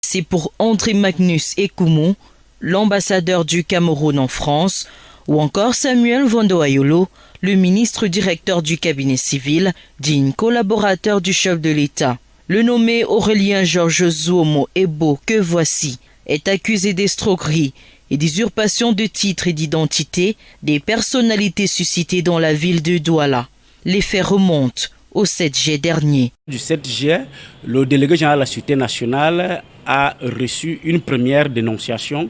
C'est pour André Magnus Ekumu, l'ambassadeur du Cameroun en France, ou encore Samuel Vandoayolo, le ministre directeur du cabinet civil, digne collaborateur du chef de l'État. Le nommé Aurélien Georges Zouomo Ebo, que voici, est accusé d'escroquerie et d'usurpation de titres et d'identité des personnalités suscitées dans la ville de Douala. Les faits remontent au 7 juillet dernier. Du 7 juillet, le délégué général de la Sûreté nationale a reçu une première dénonciation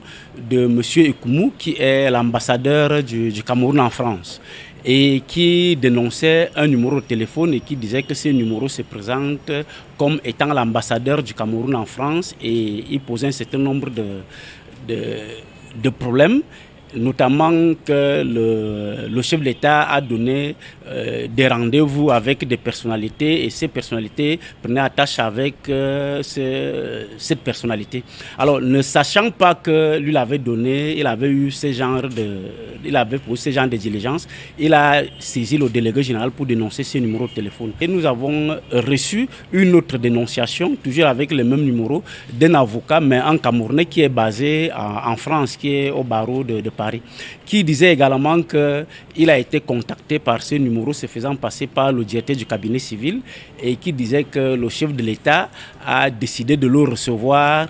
de M. Ekumu, qui est l'ambassadeur du Cameroun en France, et qui dénonçait un numéro de téléphone et qui disait que ce numéro se présente comme étant l'ambassadeur du Cameroun en France, et il posait un certain nombre de problèmes, notamment que le chef de l'État a donné des rendez-vous avec des personnalités, et ces personnalités prenaient attache avec cette personnalité. Alors, ne sachant pas que lui l'avait donné, il avait posé ce genre de diligence, il a saisi le délégué général pour dénoncer ce numéro de téléphone. Et nous avons reçu une autre dénonciation, toujours avec le même numéro, d'un avocat, mais un Camerounais qui est basé en France, qui est au barreau de Paris, qui disait également qu'il a été contacté par ce numéro se faisant passer par le directeur du cabinet civil, et qui disait que le chef de l'État a décidé de le recevoir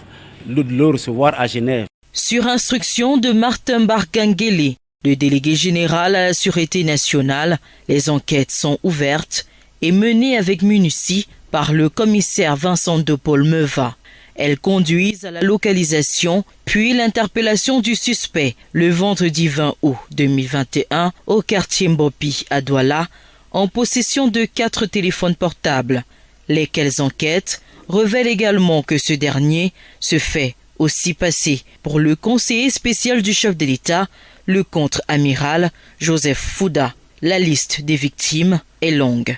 à Genève. Sur instruction de Martin Bargangele, le délégué général à la Sûreté nationale, les enquêtes sont ouvertes et menées avec minutie par le commissaire Vincent de Paul Meva. Elles conduisent à la localisation puis l'interpellation du suspect le vendredi 20 août 2021 au quartier Mbopi à Douala, en possession de 4 téléphones portables. Lesquelles enquêtes révèlent également que ce dernier se fait aussi passer pour le conseiller spécial du chef de l'État, le contre-amiral Joseph Fouda. La liste des victimes est longue.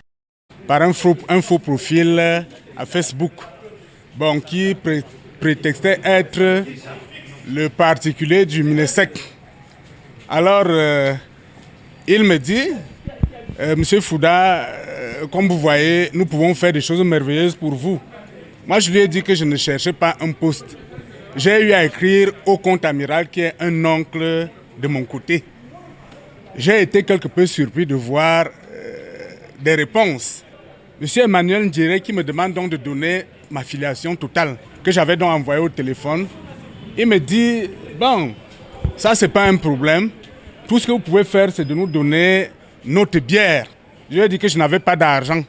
Par un faux profil à Facebook, qui prétextait être le particulier du MINESEC. Alors, il me dit, Monsieur Fouda, comme vous voyez, nous pouvons faire des choses merveilleuses pour vous. Moi, je lui ai dit que je ne cherchais pas un poste. J'ai eu à écrire au contre-amiral, qui est un oncle de mon côté. J'ai été quelque peu surpris de voir des réponses. Monsieur Emmanuel Ndjere, qui me demande donc de donner ma filiation totale, que j'avais donc envoyée au téléphone. Il me dit, ça c'est pas un problème. Tout ce que vous pouvez faire, c'est de nous donner notre bière. Je lui ai dit que je n'avais pas d'argent.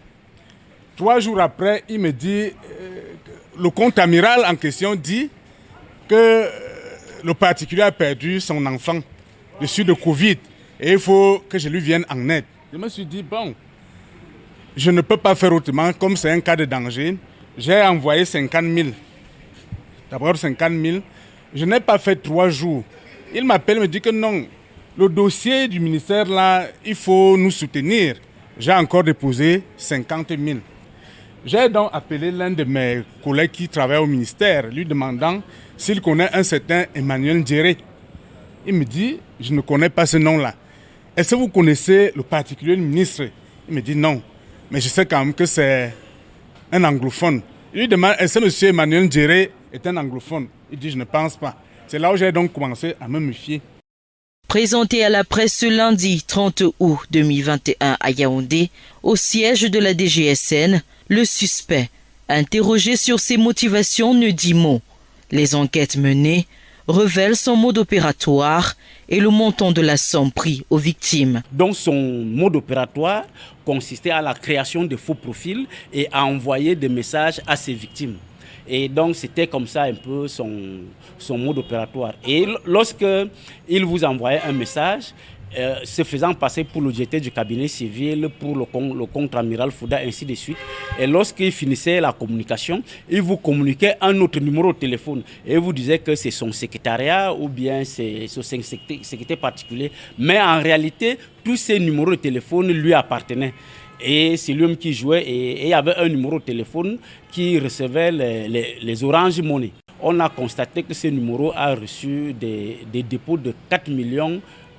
3 jours après, il me dit, le contre-amiral en question dit que le particulier a perdu son enfant de suite de Covid et il faut que je lui vienne en aide. Je me suis dit, je ne peux pas faire autrement, comme c'est un cas de danger. J'ai envoyé 50 000. D'abord 50 000. Je n'ai pas fait 3 jours. Il m'appelle, me dit que non, le dossier du ministère là, il faut nous soutenir. J'ai encore déposé 50 000. J'ai donc appelé l'un de mes collègues qui travaille au ministère, lui demandant s'il connaît un certain Emmanuel Ndjere. Il me dit, je ne connais pas ce nom-là. Est-ce que vous connaissez le particulier ministre? Il me dit non, mais je sais quand même que c'est un anglophone. Il lui demande, est-ce que M. Emmanuel Ndjere est un anglophone? Il dit, je ne pense pas. C'est là où j'ai donc commencé à me méfier. Présenté à la presse ce lundi 30 août 2021 à Yaoundé, au siège de la DGSN, le suspect, interrogé sur ses motivations, ne dit mot. Les enquêtes menées révèlent son mode opératoire et le montant de la somme prise aux victimes. Donc son mode opératoire consistait à la création de faux profils et à envoyer des messages à ses victimes. Et donc c'était comme ça un peu son mode opératoire. Et lorsque il vous envoyait un message, se faisant passer pour le directeur du cabinet civil, pour le contre-amiral Fouda, ainsi de suite. Et lorsqu'il finissait la communication, il vous communiquait un autre numéro de téléphone. Et il vous disait que c'est son secrétariat ou bien c'est son secrétaire particulier. Mais en réalité, tous ces numéros de téléphone lui appartenaient. Et c'est lui-même qui jouait. Et il y avait un numéro de téléphone qui recevait les Orange Money. On a constaté que ce numéro a reçu des dépôts de 4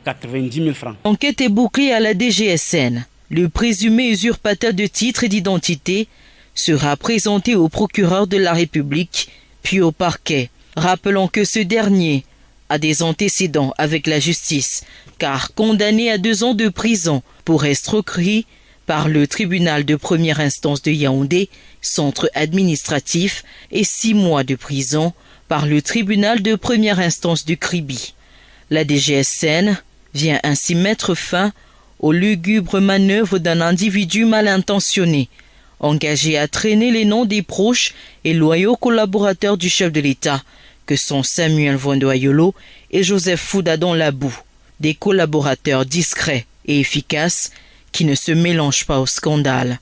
90 000 francs. Enquête est bouclée à la DGSN. Le présumé usurpateur de titres et d'identité sera présenté au procureur de la République puis au parquet. Rappelons que ce dernier a des antécédents avec la justice, car condamné à 2 ans de prison pour escroquerie par le tribunal de première instance de Yaoundé, centre administratif, et 6 mois de prison par le tribunal de première instance du Kribi. La DGSN vient ainsi mettre fin aux lugubres manœuvres d'un individu mal intentionné, engagé à traîner les noms des proches et loyaux collaborateurs du chef de l'État, que sont Samuel Vondo-Ayolo et Joseph Foudadon Labou, des collaborateurs discrets et efficaces qui ne se mélangent pas au scandale.